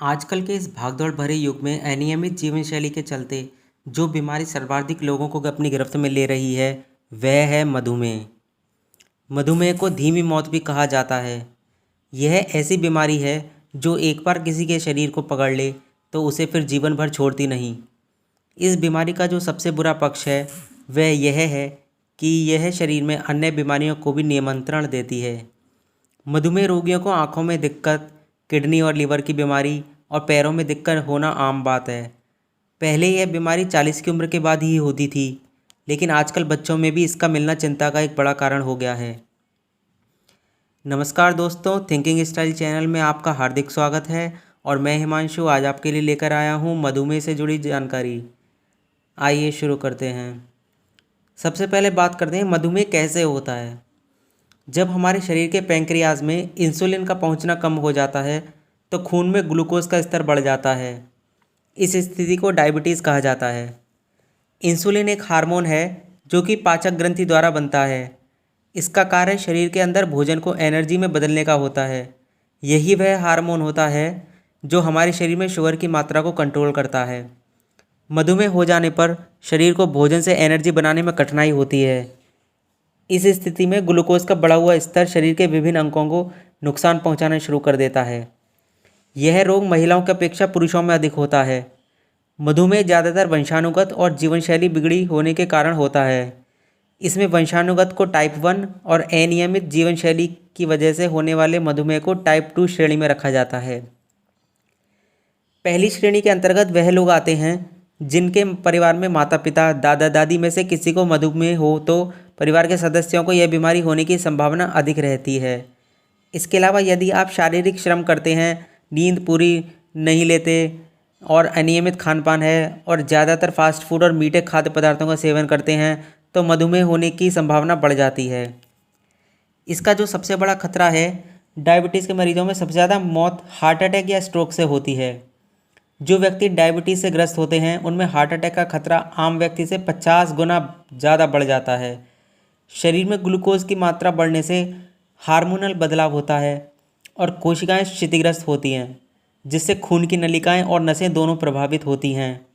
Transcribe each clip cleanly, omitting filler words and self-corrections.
आजकल के इस भागदौड़ भरे युग में अनियमित जीवन शैली के चलते जो बीमारी सर्वाधिक लोगों को अपनी गिरफ्त में ले रही है वह है मधुमेह। मधुमेह को धीमी मौत भी कहा जाता है। यह ऐसी बीमारी है जो एक बार किसी के शरीर को पकड़ ले तो उसे फिर जीवन भर छोड़ती नहीं। इस बीमारी का जो सबसे बुरा पक्ष है वह यह है कि यह शरीर में अन्य बीमारियों को भी नियंत्रण देती है। मधुमेह रोगियों को आंखों में दिक्कत, किडनी और लीवर की बीमारी और पैरों में दिक्कत होना आम बात है। पहले यह बीमारी 40 की उम्र के बाद ही होती थी, लेकिन आजकल बच्चों में भी इसका मिलना चिंता का एक बड़ा कारण हो गया है। नमस्कार दोस्तों, थिंकिंग स्टाइल चैनल में आपका हार्दिक स्वागत है और मैं हिमांशु आज आपके लिए लेकर आया हूँ मधुमेह से जुड़ी जानकारी। आइए शुरू करते हैं। सबसे पहले बात करते हैं मधुमेह कैसे होता है। जब हमारे शरीर के पैंक्रियाज में इंसुलिन का पहुंचना कम हो जाता है तो खून में ग्लूकोज का स्तर बढ़ जाता है। इस स्थिति को डायबिटीज़ कहा जाता है। इंसुलिन एक हार्मोन है जो कि पाचक ग्रंथि द्वारा बनता है। इसका कार्य शरीर के अंदर भोजन को एनर्जी में बदलने का होता है। यही वह हार्मोन होता है जो हमारे शरीर में शुगर की मात्रा को कंट्रोल करता है। मधुमेह हो जाने पर शरीर को भोजन से एनर्जी बनाने में कठिनाई होती है। इस स्थिति में ग्लूकोज का बढ़ा हुआ स्तर शरीर के विभिन्न अंगों को नुकसान पहुंचाना शुरू कर देता है। यह रोग महिलाओं की अपेक्षा पुरुषों में अधिक होता है। मधुमेह ज़्यादातर वंशानुगत और जीवनशैली बिगड़ी होने के कारण होता है। इसमें वंशानुगत को टाइप 1 और अनियमित जीवन शैली की वजह से होने वाले मधुमेह को टाइप 2 श्रेणी में रखा जाता है। पहली श्रेणी के अंतर्गत वह लोग आते हैं जिनके परिवार में माता पिता, दादा दादी में से किसी को मधुमेह हो तो परिवार के सदस्यों को यह बीमारी होने की संभावना अधिक रहती है। इसके अलावा यदि आप शारीरिक श्रम करते हैं, नींद पूरी नहीं लेते और अनियमित खानपान है और ज़्यादातर फास्ट फूड और मीठे खाद्य पदार्थों का सेवन करते हैं तो मधुमेह होने की संभावना बढ़ जाती है। इसका जो सबसे बड़ा खतरा है, डायबिटीज़ के मरीजों में सबसे ज़्यादा मौत हार्ट अटैक या स्ट्रोक से होती है। जो व्यक्ति डायबिटीज़ से ग्रस्त होते हैं उनमें हार्ट अटैक का खतरा आम व्यक्ति से 50 गुना ज़्यादा बढ़ जाता है। शरीर में ग्लूकोज की मात्रा बढ़ने से हार्मोनल बदलाव होता है और कोशिकाएं क्षतिग्रस्त होती हैं, जिससे खून की नलिकाएं और नसें दोनों प्रभावित होती हैं।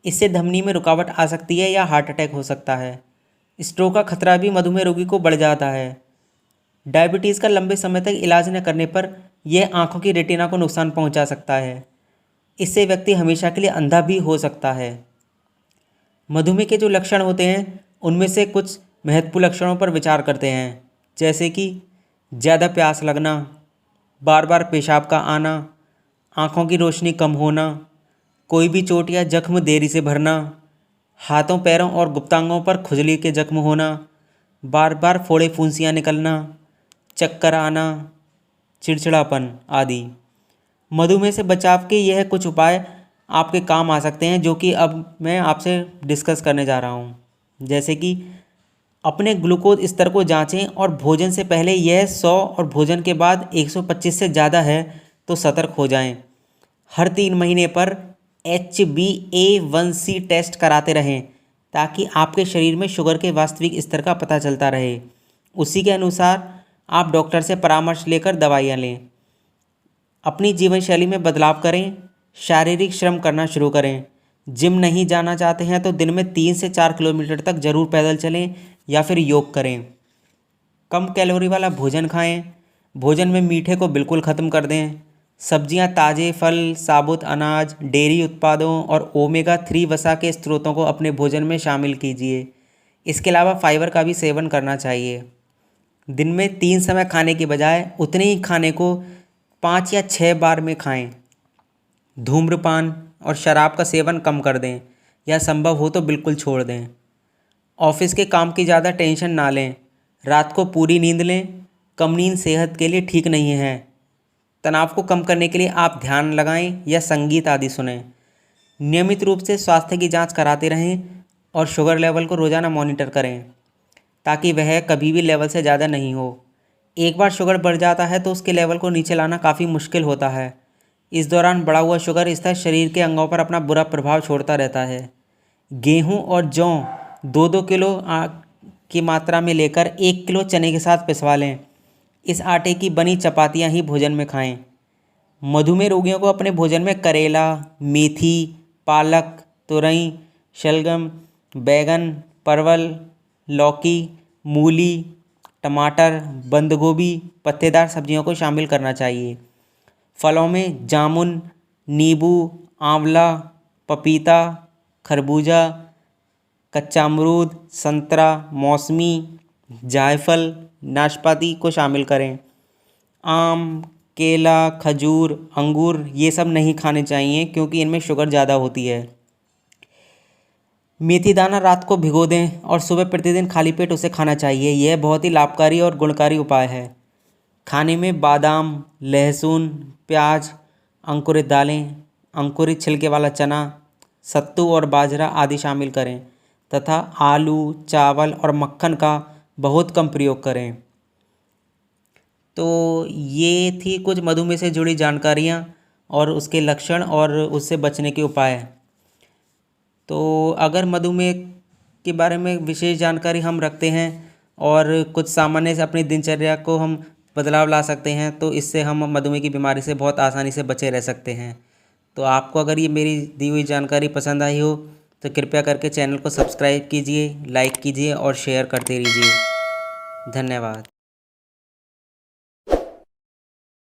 इससे धमनी में रुकावट आ सकती है या हार्ट अटैक हो सकता है। स्ट्रोक का खतरा भी मधुमेह रोगी को बढ़ जाता है। डायबिटीज़ का लंबे समय तक इलाज न करने पर यह आंखों की रेटिना को नुकसान पहुंचा सकता है। इससे व्यक्ति हमेशा के लिए अंधा भी हो सकता है। मधुमेह के जो लक्षण होते हैं उनमें से कुछ महत्वपूर्ण लक्षणों पर विचार करते हैं, जैसे कि ज़्यादा प्यास लगना, बार बार पेशाब का आना, आँखों की रोशनी कम होना, कोई भी चोट या जख्म देरी से भरना, हाथों पैरों और गुप्तांगों पर खुजली के जख्म होना, बार बार फोड़े फुंसियाँ निकलना, चक्कर आना, चिड़चिड़ापन आदि। मधुमेह से बचाव के यह कुछ उपाय आपके काम आ सकते हैं जो कि अब मैं आपसे डिस्कस करने जा रहा हूँ। जैसे कि अपने ग्लूकोज स्तर को जांचें और भोजन से पहले यह 100 और भोजन के बाद 125 से ज़्यादा है तो सतर्क हो जाएं। हर 3 महीने पर HbA1c टेस्ट कराते रहें ताकि आपके शरीर में शुगर के वास्तविक स्तर का पता चलता रहे। उसी के अनुसार आप डॉक्टर से परामर्श लेकर दवाइयाँ लें। अपनी जीवन शैली में बदलाव करें, शारीरिक श्रम करना शुरू करें। जिम नहीं जाना चाहते हैं तो दिन में 3 से 4 किलोमीटर तक ज़रूर पैदल चलें या फिर योग करें। कम कैलोरी वाला भोजन खाएं। भोजन में मीठे को बिल्कुल ख़त्म कर दें। सब्जियां, ताज़े फल, साबुत अनाज, डेयरी उत्पादों और ओमेगा 3 वसा के स्रोतों को अपने भोजन में शामिल कीजिए। इसके अलावा फाइबर का भी सेवन करना चाहिए। दिन में 3 समय खाने की बजाय उतने ही खाने को 5 या 6 बार में खाएं। धूम्रपान और शराब का सेवन कम कर दें या संभव हो तो बिल्कुल छोड़ दें। ऑफिस के काम की ज़्यादा टेंशन ना लें। रात को पूरी नींद लें। कम नींद सेहत के लिए ठीक नहीं है। तनाव को कम करने के लिए आप ध्यान लगाएं या संगीत आदि सुनें। नियमित रूप से स्वास्थ्य की जांच कराते रहें और शुगर लेवल को रोज़ाना मॉनिटर करें ताकि वह कभी भी लेवल से ज़्यादा नहीं हो। एक बार शुगर बढ़ जाता है तो उसके लेवल को नीचे लाना काफ़ी मुश्किल होता है। इस दौरान बढ़ा हुआ शुगर स्तर शरीर के अंगों पर अपना बुरा प्रभाव छोड़ता रहता है। गेहूं और जौ 2-2 किलो की मात्रा में लेकर 1 किलो चने के साथ पिसवा लें। इस आटे की बनी चपातियां ही भोजन में खाएं। मधुमेह रोगियों को अपने भोजन में करेला, मेथी, पालक, तुरई, शलगम, बैगन, परवल, लौकी, मूली, टमाटर, बंद गोभी, पत्तेदार सब्जियों को शामिल करना चाहिए। फलों में जामुन, नींबू, आंवला, पपीता, खरबूजा, कच्चा अमरूद, संतरा, मौसमी, जायफल, नाशपाती को शामिल करें। आम, केला, खजूर, अंगूर ये सब नहीं खाने चाहिए क्योंकि इनमें शुगर ज़्यादा होती है। मेथी दाना रात को भिगो दें और सुबह प्रतिदिन खाली पेट उसे खाना चाहिए। यह बहुत ही लाभकारी और गुणकारी उपाय है। खाने में बादाम, लहसुन, प्याज, अंकुरित दालें, अंकुरित छिलके वाला चना, सत्तू और बाजरा आदि शामिल करें तथा आलू, चावल और मक्खन का बहुत कम प्रयोग करें। तो ये थी कुछ मधुमेह से जुड़ी जानकारियाँ और उसके लक्षण और उससे बचने के उपाय। तो अगर मधुमेह के बारे में विशेष जानकारी हम रखते हैं और कुछ सामान्य से अपनी दिनचर्या को हम बदलाव ला सकते हैं तो इससे हम मधुमेह की बीमारी से बहुत आसानी से बचे रह सकते हैं। तो आपको अगर ये मेरी दी हुई जानकारी पसंद आई हो तो कृपया करके चैनल को सब्सक्राइब कीजिए, लाइक कीजिए और शेयर करते रहिए। धन्यवाद।